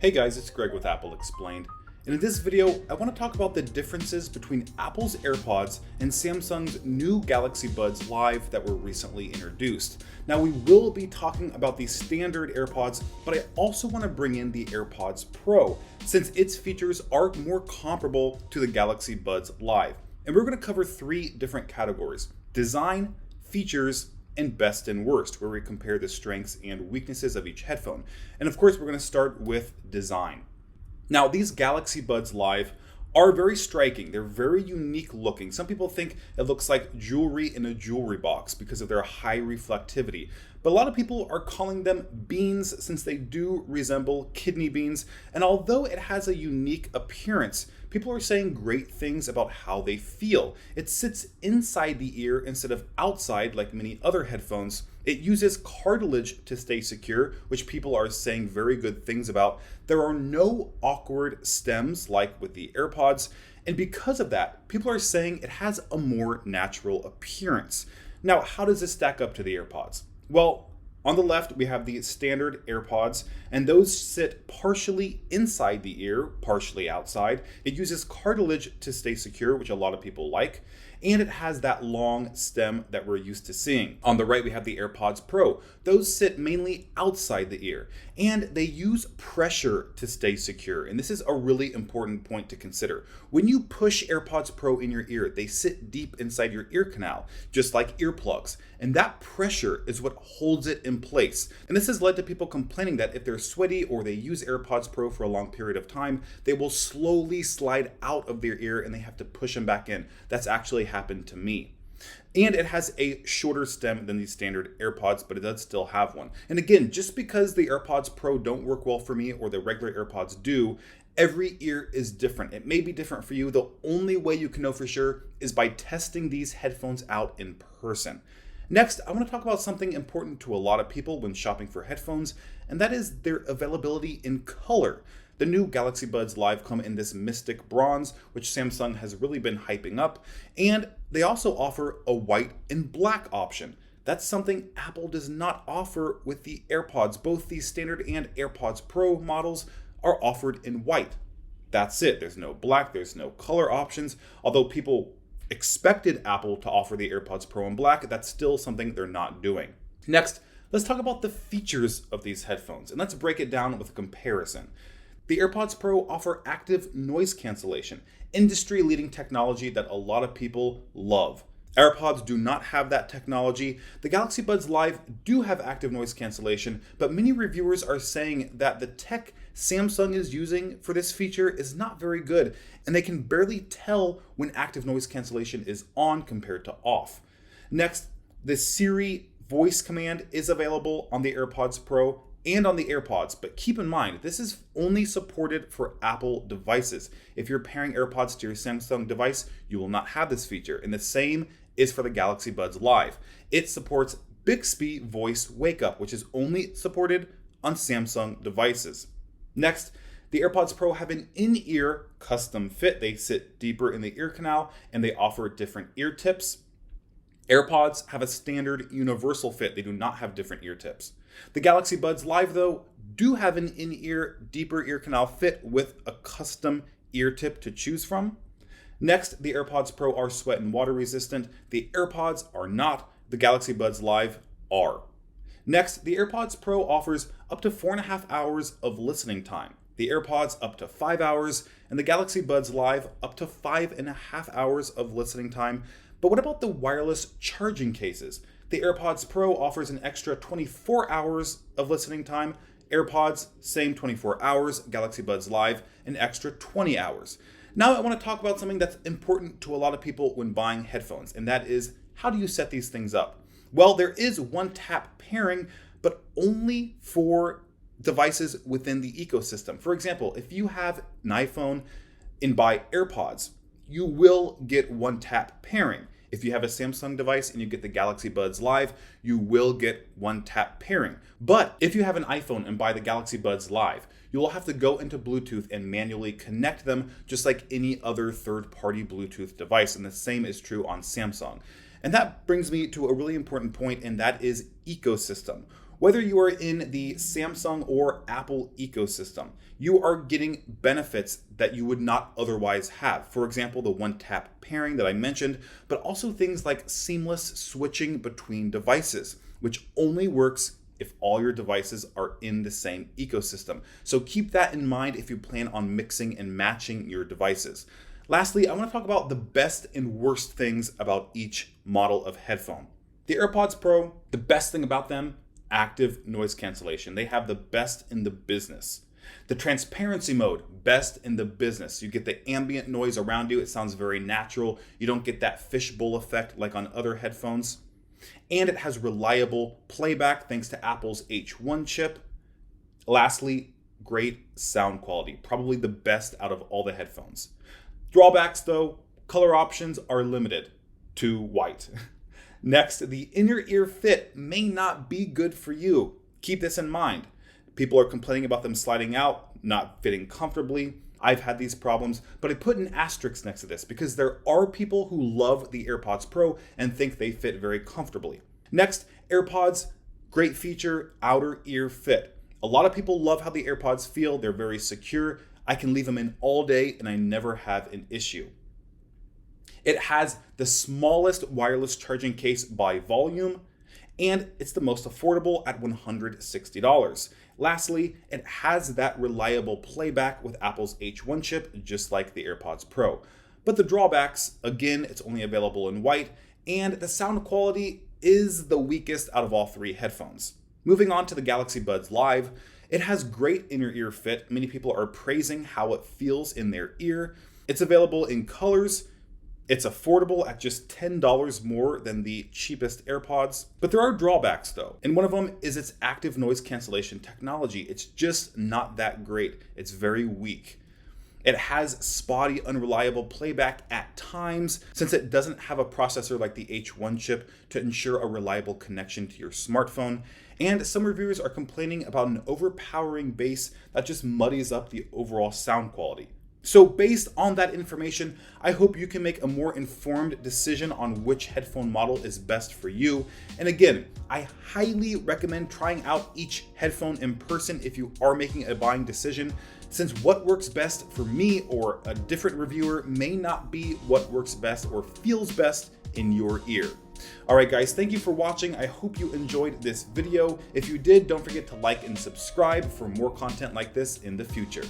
Hey guys, it's Greg with Apple Explained, and in this video I want to talk about the differences between Apple's AirPods and Samsung's new Galaxy Buds Live that were recently introduced. Now we will be talking about the standard AirPods, but I also want to bring in the AirPods Pro, since its features are more comparable to the Galaxy Buds Live. And we're going to cover three different categories: design, features, and best and worst, where we compare the strengths and weaknesses of each headphone. And of course, we're going to start with design. Now, these Galaxy Buds Live are very striking. They're very unique looking. Some people think it looks like jewelry in a jewelry box because of their high reflectivity. But a lot of people are calling them beans since they do resemble kidney beans. And although it has a unique appearance, people are saying great things about how they feel. It sits inside the ear instead of outside like many other headphones. It uses cartilage to stay secure, which people are saying very good things about. There are no awkward stems like with the AirPods, and because of that, people are saying it has a more natural appearance. Now, how does this stack up to the AirPods? Well, on the left, we have the standard AirPods, and those sit partially inside the ear, partially outside. It uses cartilage to stay secure, which a lot of people like, and it has that long stem that we're used to seeing. On the right, we have the AirPods Pro. Those sit mainly outside the ear, and they use pressure to stay secure. And this is a really important point to consider. When you push AirPods Pro in your ear, they sit deep inside your ear canal, just like earplugs. And that pressure is what holds it in place. And this has led to people complaining that if they're sweaty or they use AirPods Pro for a long period of time, they will slowly slide out of their ear and they have to push them back in. That's actually happened to me. And it has a shorter stem than the standard AirPods, but it does still have one. And again, just because the AirPods Pro don't work well for me or the regular AirPods do, every ear is different. It may be different for you. The only way you can know for sure is by testing these headphones out in person. Next, I want to talk about something important to a lot of people when shopping for headphones, and that is their availability in color. The new Galaxy Buds Live come in this mystic bronze, which Samsung has really been hyping up, and they also offer a white and black option. That's something Apple does not offer with the AirPods. Both the standard and AirPods Pro models are offered in white. That's it. There's no black, there's no color options, although people expected Apple to offer the AirPods Pro in black. That's still something they're not doing. Next, let's talk about the features of these headphones, and let's break it down with a comparison. The AirPods Pro offer active noise cancellation, industry-leading technology that a lot of people love. AirPods do not have that technology. The Galaxy Buds Live do have active noise cancellation, but many reviewers are saying that the tech Samsung is using for this feature is not very good, and they can barely tell when active noise cancellation is on compared to off. Next, the Siri voice command is available on the AirPods Pro and on the AirPods, but keep in mind, this is only supported for Apple devices. If you're pairing AirPods to your Samsung device, you will not have this feature, and the same is for the Galaxy Buds Live. It supports Bixby voice wake up, which is only supported on Samsung devices. Next, the AirPods Pro have an in-ear custom fit. They sit deeper in the ear canal and they offer different ear tips. AirPods have a standard universal fit. They do not have different ear tips. The Galaxy Buds Live, though, do have an in-ear, deeper ear canal fit with a custom ear tip to choose from. Next, the AirPods Pro are sweat and water resistant. The AirPods are not. The Galaxy Buds Live are. Next, the AirPods Pro offers up to 4.5 hours of listening time. The AirPods up to 5 hours, and the Galaxy Buds Live up to 5.5 hours of listening time. But what about the wireless charging cases? The AirPods Pro offers an extra 24 hours of listening time. AirPods, same 24 hours. Galaxy Buds Live, an extra 20 hours. Now I want to talk about something that's important to a lot of people when buying headphones, and that is, how do you set these things up? Well, there is one-tap pairing, but only for devices within the ecosystem. For example, if you have an iPhone and buy AirPods, you will get one-tap pairing. If you have a Samsung device and you get the Galaxy Buds Live, you will get one-tap pairing. But if you have an iPhone and buy the Galaxy Buds Live, you will have to go into Bluetooth and manually connect them just like any other third-party Bluetooth device, and the same is true on Samsung. And that brings me to a really important point, and that is ecosystem. Whether you are in the Samsung or Apple ecosystem, you are getting benefits that you would not otherwise have. For example, the one-tap pairing that I mentioned, but also things like seamless switching between devices, which only works if all your devices are in the same ecosystem. So keep that in mind if you plan on mixing and matching your devices. Lastly, I want to talk about the best and worst things about each model of headphone. The AirPods Pro, the best thing about them, active noise cancellation. They have the best in the business. The transparency mode, best in the business. You get the ambient noise around you. It sounds very natural. You don't get that fishbowl effect like on other headphones. And it has reliable playback thanks to Apple's H1 chip. Lastly, great sound quality. Probably the best out of all the headphones. Drawbacks though, color options are limited to white. Next, the inner ear fit may not be good for you. Keep this in mind. People are complaining about them sliding out, not fitting comfortably. I've had these problems, but I put an asterisk next to this because there are people who love the AirPods Pro and think they fit very comfortably. Next, AirPods, great feature, outer ear fit. A lot of people love how the AirPods feel. They're very secure. I can leave them in all day and I never have an issue. It has the smallest wireless charging case by volume, and it's the most affordable at $160. Lastly, it has that reliable playback with Apple's H1 chip, just like the AirPods Pro. But the drawbacks, again, it's only available in white, and the sound quality is the weakest out of all three headphones. Moving on to the Galaxy Buds Live, it has great inner ear fit. Many people are praising how it feels in their ear. It's available in colors. It's affordable at just $10 more than the cheapest AirPods. But there are drawbacks though, and one of them is its active noise cancellation technology. It's just not that great. It's very weak. It has spotty, unreliable playback at times since it doesn't have a processor like the H1 chip to ensure a reliable connection to your smartphone. And some reviewers are complaining about an overpowering bass that just muddies up the overall sound quality. So based on that information, I hope you can make a more informed decision on which headphone model is best for you. And again, I highly recommend trying out each headphone in person if you are making a buying decision, since what works best for me or a different reviewer may not be what works best or feels best in your ear. All right, guys, thank you for watching. I hope you enjoyed this video. If you did, don't forget to like and subscribe for more content like this in the future.